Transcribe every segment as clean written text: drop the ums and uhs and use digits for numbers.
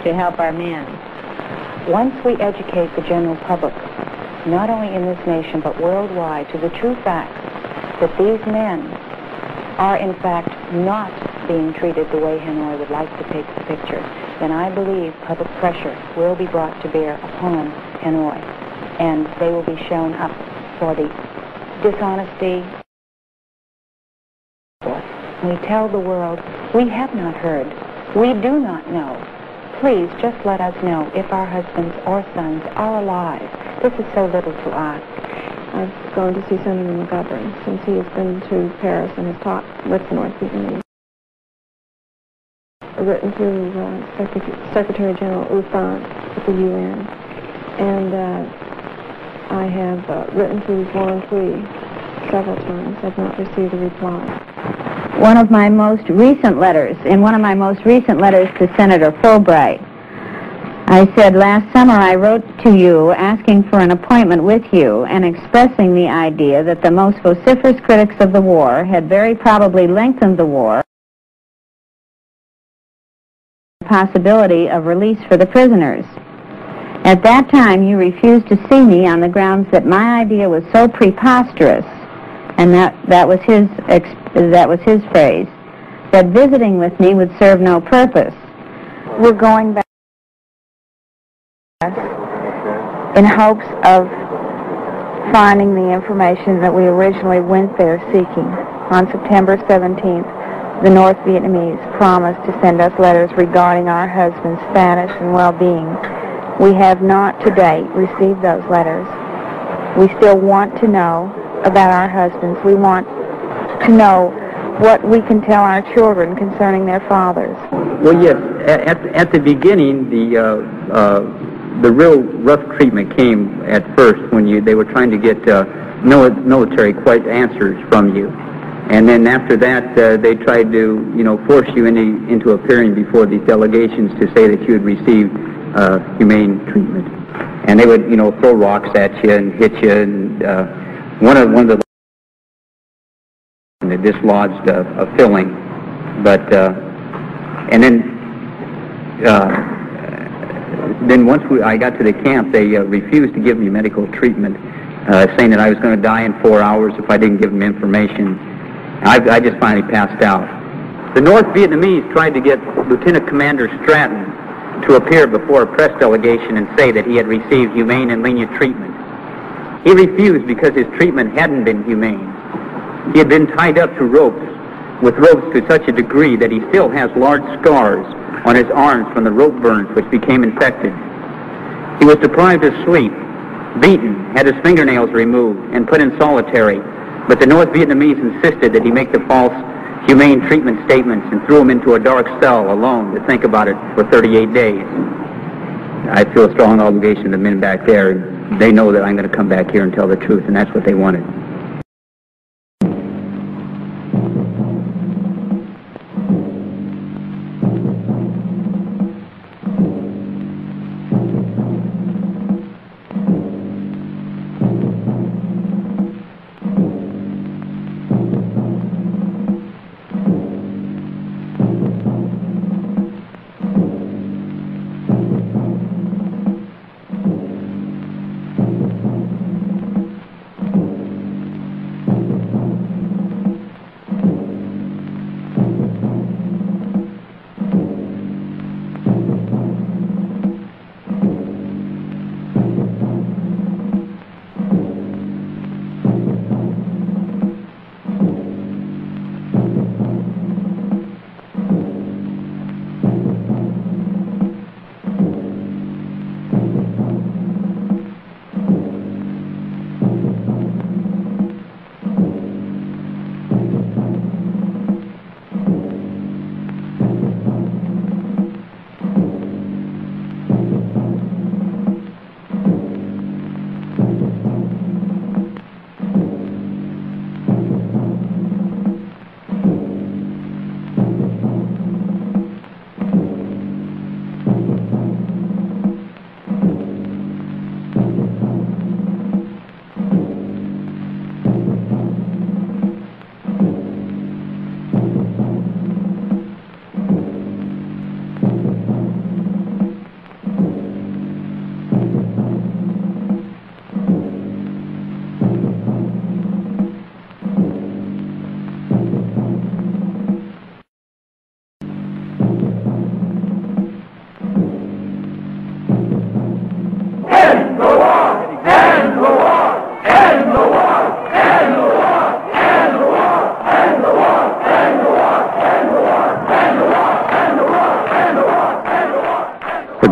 to help our men. Once we educate the general public, not only in this nation but worldwide, to the true facts that these men are in fact not being treated the way Hanoi would like to paint the picture, then I believe public pressure will be brought to bear upon Hanoi, and they will be shown up for the dishonesty. We tell the world, we have not heard, we do not know. Please just let us know if our husbands or sons are alive. This is so little to ask. I've gone to see Senator McGovern since he has been to Paris and has talked with the North Vietnamese. I've written to Secretary General U Thant at the UN, and I have written to Juan Thuy several times. I've not received a reply. In one of my most recent letters to Senator Fulbright, I said, last summer I wrote to you asking for an appointment with you and expressing the idea that the most vociferous critics of the war had very probably lengthened the war, the possibility of release for the prisoners. At that time, you refused to see me on the grounds that my idea was so preposterous, and that was his phrase, that visiting with me would serve no purpose. We're going back in hopes of finding the information that we originally went there seeking. On September 17th, the North Vietnamese promised to send us letters regarding our husbands' status and well-being. We have not to date received those letters. We still want to know about our husbands. We want to know what we can tell our children concerning their fathers. Well, yes, at the beginning, the real rough treatment came at first when they were trying to get military answers from you. And then after that, they tried to, force you into appearing before these delegations to say that you had received humane treatment. And they would, throw rocks at you and hit you. And one of the they dislodged a filling, but and then once I got to the camp, they refused to give me medical treatment, saying that I was going to die in 4 hours if I didn't give them information. I just finally passed out. The North Vietnamese tried to get Lieutenant Commander Stratton to appear before a press delegation and say that he had received humane and lenient treatment. He refused because his treatment hadn't been humane. He had been tied up to ropes, with ropes to such a degree that he still has large scars on his arms from the rope burns which became infected. He was deprived of sleep, beaten, had his fingernails removed, and put in solitary, but the North Vietnamese insisted that he make the false humane treatment statements and threw him into a dark cell alone to think about it for 38 days. I feel a strong obligation to the men back there. They know that I'm going to come back here and tell the truth, and that's what they wanted.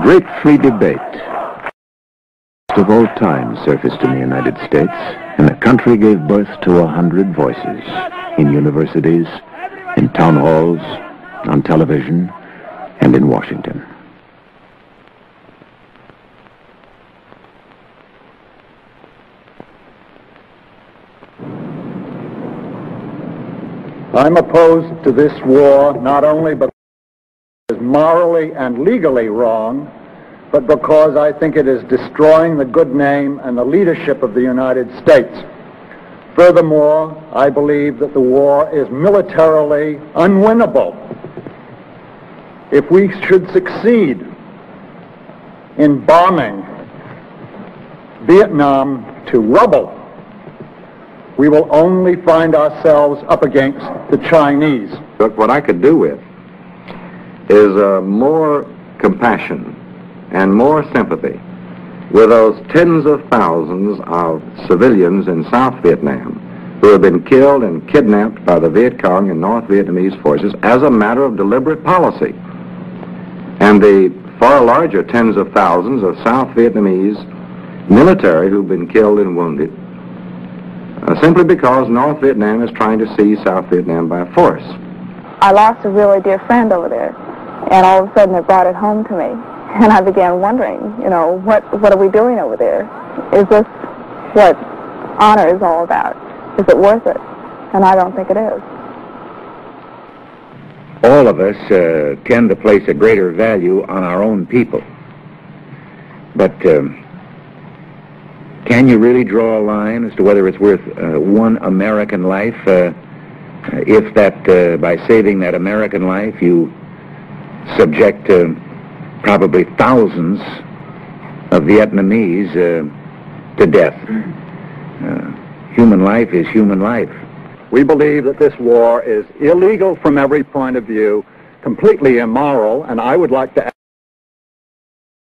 great free debate of all time surfaced in the United States, and the country gave birth to 100 voices in universities, in town halls, on television, and in Washington. I'm opposed to this war not only because it is morally and legally wrong, but because I think it is destroying the good name and the leadership of the United States. Furthermore, I believe that the war is militarily unwinnable. If we should succeed in bombing Vietnam to rubble, we will only find ourselves up against the Chinese. Look, what I could do with is more compassion and more sympathy with those tens of thousands of civilians in South Vietnam who have been killed and kidnapped by the Viet Cong and North Vietnamese forces as a matter of deliberate policy, and the far larger tens of thousands of South Vietnamese military who've been killed and wounded simply because North Vietnam is trying to seize South Vietnam by force. I lost a really dear friend over there, and all of a sudden it brought it home to me. And I began wondering, what are we doing over there? Is this what honor is all about? Is it worth it? And I don't think it is. All of us tend to place a greater value on our own people. But can you really draw a line as to whether it's worth one American life if that, by saving that American life, you subject probably thousands of Vietnamese to death? Human life is human life. We believe that this war is illegal from every point of view, completely immoral, and I would like to